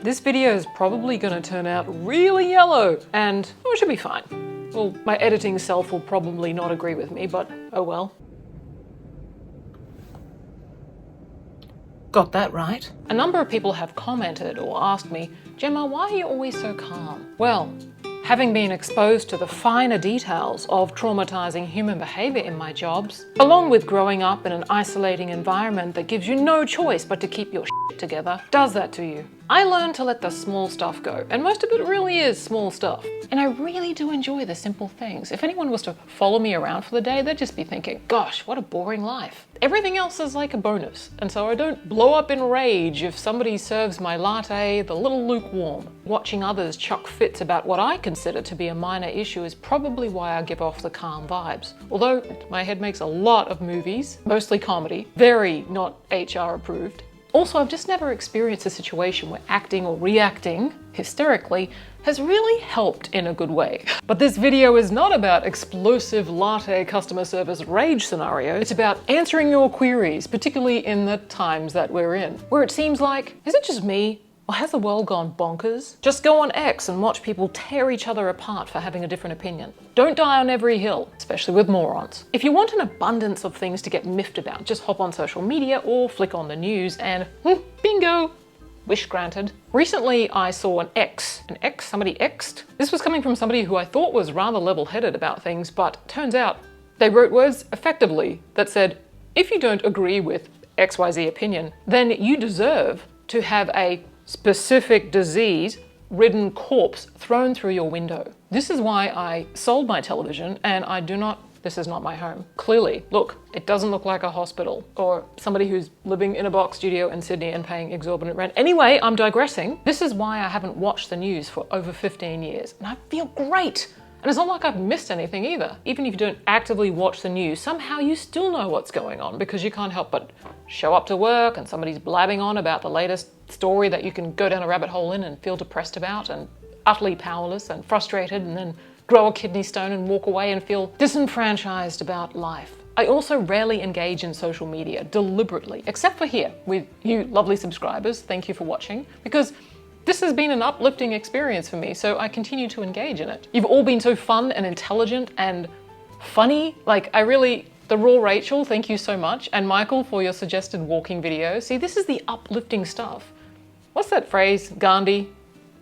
This video is probably gonna turn out really yellow, and it should be fine. Well, my editing self will probably not agree with me, but oh well. Got that right. A number of people have commented or asked me, Gemma, why are you always so calm? Well, having been exposed to the finer details of traumatizing human behavior in my jobs, along with growing up in an isolating environment that gives you no choice but to keep your shit together, does that to you. I learned to let the small stuff go, and most of it really is small stuff. And I really do enjoy the simple things. If anyone was to follow me around for the day, they'd just be thinking, gosh, what a boring life. Everything else is like a bonus, and so I don't blow up in rage if somebody serves my latte the little lukewarm. Watching others chuck fits about what I consider to be a minor issue is probably why I give off the calm vibes. Although my head makes a lot of movies, mostly comedy, very not HR approved. Also, I've just never experienced a situation where acting or reacting hysterically has really helped in a good way. But this video is not about explosive latte customer service rage scenarios. It's about answering your queries, particularly in the times that we're in, where it seems like, is it just me? Or has the world gone bonkers? Just go on X and watch people tear each other apart for having a different opinion. Don't die on every hill, especially with morons. If you want an abundance of things to get miffed about, just hop on social media or flick on the news and bingo! Wish granted. Recently I saw an X. Somebody X'd? This was coming from somebody who I thought was rather level-headed about things, but turns out they wrote words effectively that said, if you don't agree with XYZ opinion, then you deserve to have a specific disease-ridden corpse thrown through your window. This is why I sold my television and this is not my home. Clearly, look, it doesn't look like a hospital or somebody who's living in a box studio in Sydney and paying exorbitant rent. Anyway, I'm digressing. This is why I haven't watched the news for over 15 years and I feel great. And it's not like I've missed anything either. Even if you don't actively watch the news, somehow you still know what's going on because you can't help but show up to work and somebody's blabbing on about the latest story that you can go down a rabbit hole in and feel depressed about and utterly powerless and frustrated and then grow a kidney stone and walk away and feel disenfranchised about life. I also rarely engage in social media deliberately, except for here with you lovely subscribers. Thank you for watching, because this has been an uplifting experience for me, so I continue to engage in it. You've all been so fun and intelligent and funny. The Raw Rachel, thank you so much. And Michael for your suggested walking video. See, this is the uplifting stuff. What's that phrase? Gandhi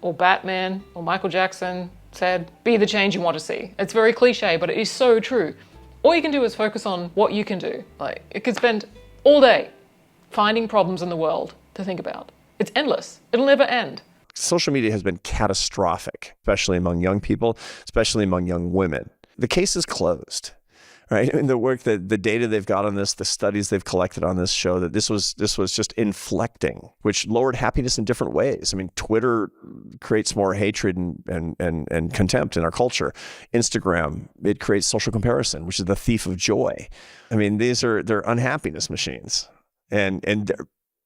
or Batman or Michael Jackson said, be the change you want to see. It's very cliche, but it is so true. All you can do is focus on what you can do. You could spend all day finding problems in the world to think about. It's endless. It'll never end. Social media has been catastrophic, especially among young people, especially among young women. The case is closed, right? And the work, the data they've got on this, the studies they've collected on this show that this was just inflecting, which lowered happiness in different ways. I mean, Twitter creates more hatred and contempt in our culture. Instagram, it creates social comparison, which is the thief of joy. I mean, they're unhappiness machines. And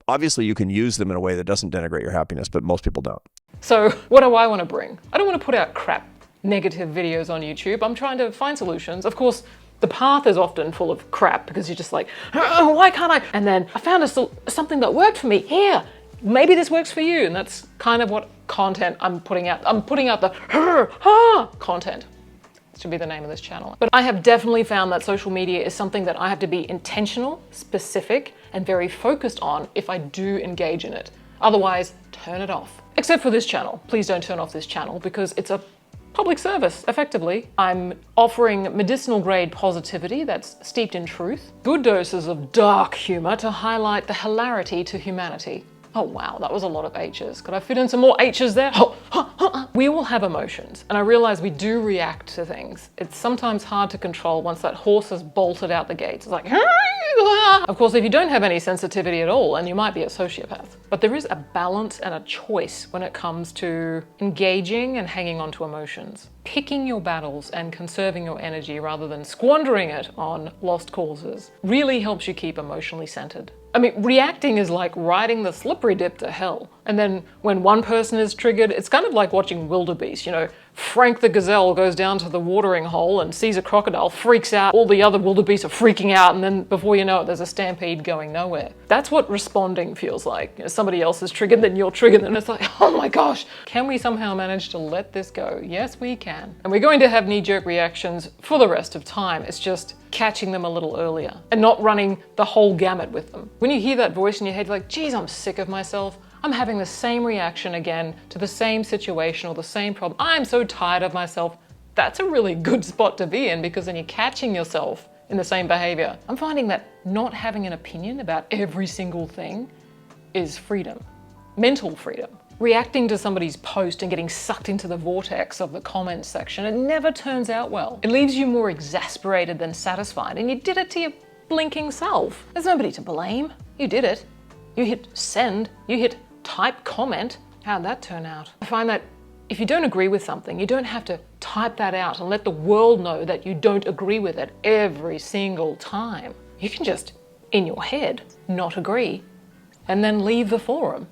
obviously, you can use them in a way that doesn't denigrate your happiness, but most people don't. So what do I want to bring? I don't want to put out crap, negative videos on YouTube. I'm trying to find solutions. Of course, the path is often full of crap because you're just like, oh, why can't I? And then I found something that worked for me. Here, maybe this works for you. And that's kind of what content I'm putting out. I'm putting out the content. Should be the name of this channel. But I have definitely found that social media is something that I have to be intentional, specific, and very focused on if I do engage in it. Otherwise, turn it off. Except for this channel. Please don't turn off this channel because it's a public service, effectively. I'm offering medicinal grade positivity that's steeped in truth, good doses of dark humor to highlight the hilarity to humanity. Oh wow, that was a lot of H's. Could I fit in some more H's there? We all have emotions, and I realize we do react to things. It's sometimes hard to control once that horse has bolted out the gates. It's like, of course, if you don't have any sensitivity at all, then you might be a sociopath. But there is a balance and a choice when it comes to engaging and hanging on to emotions. Picking your battles and conserving your energy rather than squandering it on lost causes really helps you keep emotionally centered. I mean, reacting is like riding the slippery dip to hell. And then when one person is triggered, it's kind of like watching wildebeest, you know. Frank the gazelle goes down to the watering hole and sees a crocodile, freaks out, all the other wildebeest are freaking out, and then before you know it, there's a stampede going nowhere. That's what responding feels like. You know, somebody else is triggered, then you're triggered, and it's like, oh my gosh, can we somehow manage to let this go? Yes, we can. And we're going to have knee-jerk reactions for the rest of time. It's just catching them a little earlier and not running the whole gamut with them. When you hear that voice in your head, you're like, geez, I'm sick of myself. I'm having the same reaction again to the same situation or the same problem. I'm so tired of myself. That's a really good spot to be in, because then you're catching yourself in the same behavior. I'm finding that not having an opinion about every single thing is freedom, mental freedom. Reacting to somebody's post and getting sucked into the vortex of the comments section, it never turns out well. It leaves you more exasperated than satisfied, and you did it to your blinking self. There's nobody to blame. You did it. You hit send, you hit type comment. How'd that turn out? I find that if you don't agree with something, you don't have to type that out and let the world know that you don't agree with it every single time. You can just, in your head, not agree and then leave the forum.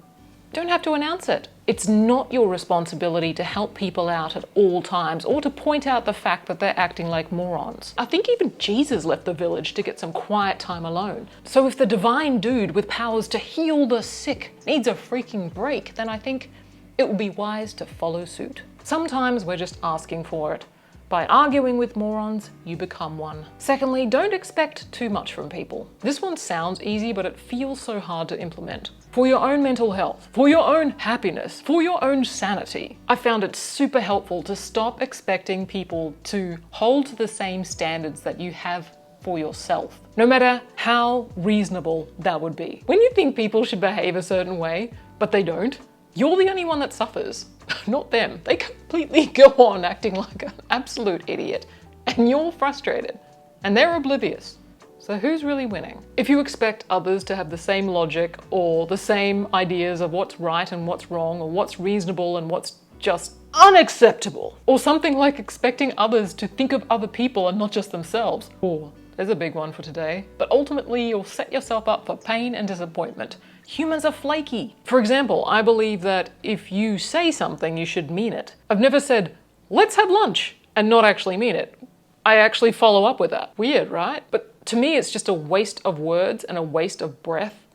You don't have to announce it. It's not your responsibility to help people out at all times or to point out the fact that they're acting like morons. I think even Jesus left the village to get some quiet time alone. So if the divine dude with powers to heal the sick needs a freaking break, then I think it would be wise to follow suit. Sometimes we're just asking for it. By arguing with morons, you become one. Secondly, don't expect too much from people. This one sounds easy, but it feels so hard to implement. For your own mental health, for your own happiness, for your own sanity, I found it super helpful to stop expecting people to hold to the same standards that you have for yourself, no matter how reasonable that would be. When you think people should behave a certain way, but they don't, you're the only one that suffers, not them. They completely go on acting like an absolute idiot, and you're frustrated, and they're oblivious. So who's really winning? If you expect others to have the same logic or the same ideas of what's right and what's wrong, or what's reasonable and what's just unacceptable, or something like expecting others to think of other people and not just themselves, oh, there's a big one for today. But ultimately, you'll set yourself up for pain and disappointment. Humans are flaky. For example, I believe that if you say something, you should mean it. I've never said, let's have lunch, and not actually mean it. I actually follow up with that. Weird, right? But to me, it's just a waste of words and a waste of breath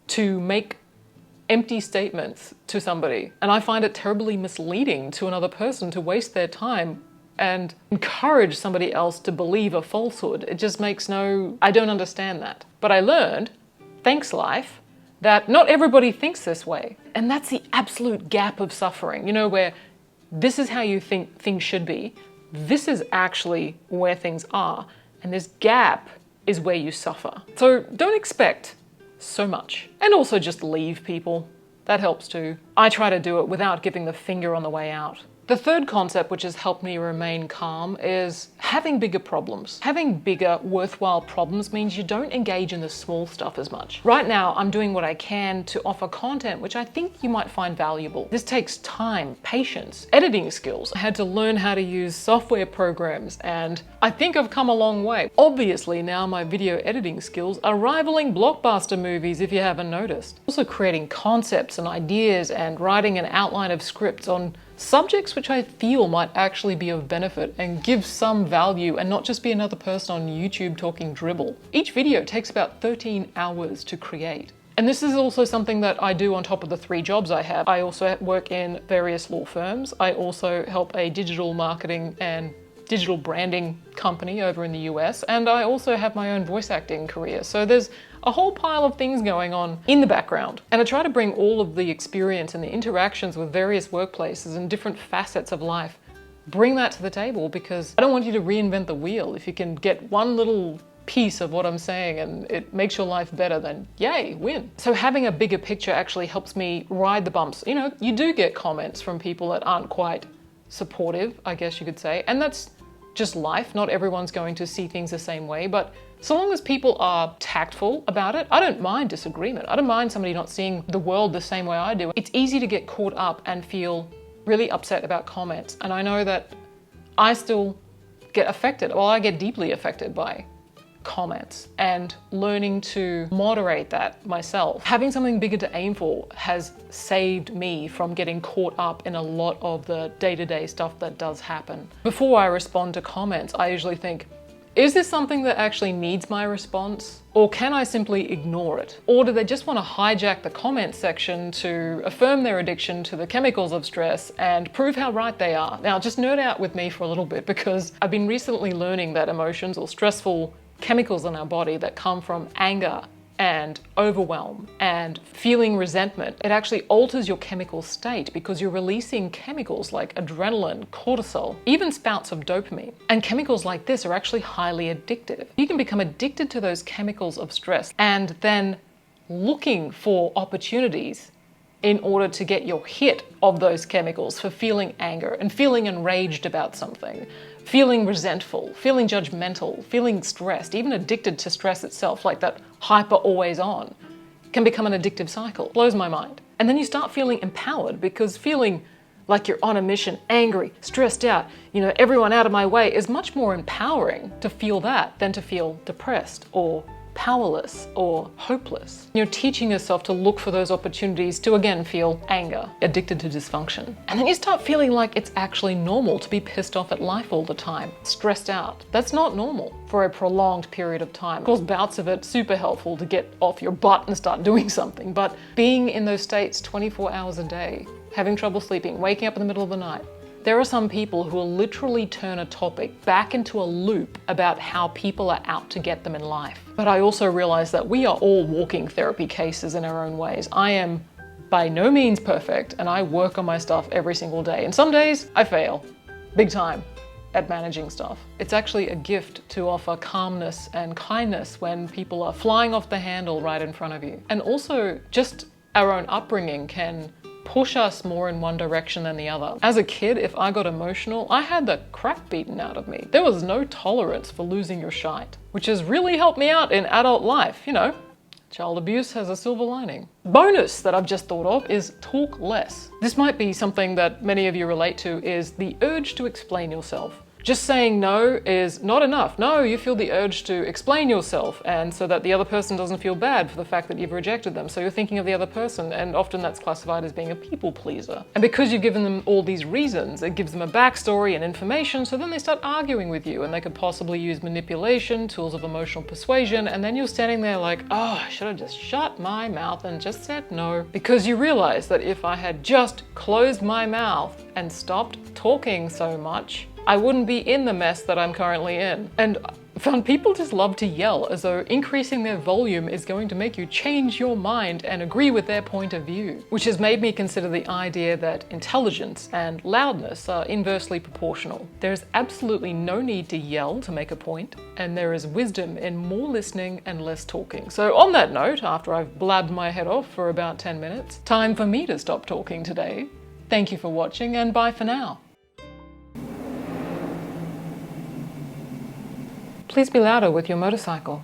to make empty statements to somebody. And I find it terribly misleading to another person to waste their time and encourage somebody else to believe a falsehood. It just makes I don't understand that. But I learned, thanks life, that not everybody thinks this way. And that's the absolute gap of suffering, you know, where this is how you think things should be. This is actually where things are. And this gap is where you suffer. So don't expect so much. And also just leave people. That helps too. I try to do it without giving the finger on the way out. The third concept which has helped me remain calm is having bigger problems. Having bigger, worthwhile problems means you don't engage in the small stuff as much. Right now, I'm doing what I can to offer content which I think you might find valuable. This takes time, patience, editing skills. I had to learn how to use software programs, and I think I've come a long way. Obviously, now my video editing skills are rivaling blockbuster movies if you haven't noticed. Also creating concepts and ideas and writing an outline of scripts on subjects which I feel might actually be of benefit and give some value and not just be another person on YouTube talking dribble. Each video takes about 13 hours to create. And this is also something that I do on top of the 3 jobs I have. I also work in various law firms. I also help a digital marketing and digital branding company over in the US, and I also have my own voice acting career. So there's a whole pile of things going on in the background. And I try to bring all of the experience and the interactions with various workplaces and different facets of life, bring that to the table, because I don't want you to reinvent the wheel. If you can get one little piece of what I'm saying and it makes your life better, then yay, win. So having a bigger picture actually helps me ride the bumps. You know, you do get comments from people that aren't quite supportive, I guess you could say, and that's just life. Not everyone's going to see things the same way, but so long as people are tactful about it, I don't mind disagreement. I don't mind somebody not seeing the world the same way I do. It's easy to get caught up and feel really upset about comments, and I know that I still get affected. Well, I get deeply affected by comments and learning to moderate that myself. Having something bigger to aim for has saved me from getting caught up in a lot of the day-to-day stuff that does happen. Before I respond to comments, I usually think, is this something that actually needs my response? Or can I simply ignore it? Or do they just want to hijack the comment section to affirm their addiction to the chemicals of stress and prove how right they are? Now, just nerd out with me for a little bit, because I've been recently learning that emotions or stressful chemicals in our body that come from anger and overwhelm and feeling resentment, it actually alters your chemical state because you're releasing chemicals like adrenaline, cortisol, even spouts of dopamine. And chemicals like this are actually highly addictive. You can become addicted to those chemicals of stress and then looking for opportunities in order to get your hit of those chemicals for feeling anger and feeling enraged about something, feeling resentful, feeling judgmental, feeling stressed, even addicted to stress itself, like that hyper always on, can become an addictive cycle. Blows my mind. And then you start feeling empowered, because feeling like you're on a mission, angry, stressed out, everyone out of my way, is much more empowering to feel that than to feel depressed or powerless or hopeless. You're teaching yourself to look for those opportunities to again feel anger, addicted to dysfunction. And then you start feeling like it's actually normal to be pissed off at life all the time, stressed out. That's not normal for a prolonged period of time. Of course, bouts of it, super helpful to get off your butt and start doing something, but being in those states 24 hours a day, having trouble sleeping, waking up in the middle of the night, there are some people who will literally turn a topic back into a loop about how people are out to get them in life. But I also realize that we are all walking therapy cases in our own ways. I am by no means perfect, and I work on my stuff every single day. And some days I fail, big time, at managing stuff. It's actually a gift to offer calmness and kindness when people are flying off the handle right in front of you. And also just our own upbringing can push us more in one direction than the other. As a kid, if I got emotional, I had the crap beaten out of me. There was no tolerance for losing your shite, which has really helped me out in adult life. Child abuse has a silver lining. Bonus that I've just thought of is talk less. This might be something that many of you relate to, is the urge to explain yourself. Just saying no is not enough. No, you feel the urge to explain yourself, and so that the other person doesn't feel bad for the fact that you've rejected them. So you're thinking of the other person, and often that's classified as being a people pleaser. And because you've given them all these reasons, it gives them a backstory and information, so then they start arguing with you, and they could possibly use manipulation, tools of emotional persuasion, and then you're standing there like, oh, I should have just shut my mouth and just said no. Because you realize that if I had just closed my mouth and stopped talking so much, I wouldn't be in the mess that I'm currently in. And I found people just love to yell, as though increasing their volume is going to make you change your mind and agree with their point of view, which has made me consider the idea that intelligence and loudness are inversely proportional. There's absolutely no need to yell to make a point, and there is wisdom in more listening and less talking. So on that note, after I've blabbed my head off for about 10 minutes, time for me to stop talking today. Thank you for watching, and bye for now. Please be louder with your motorcycle.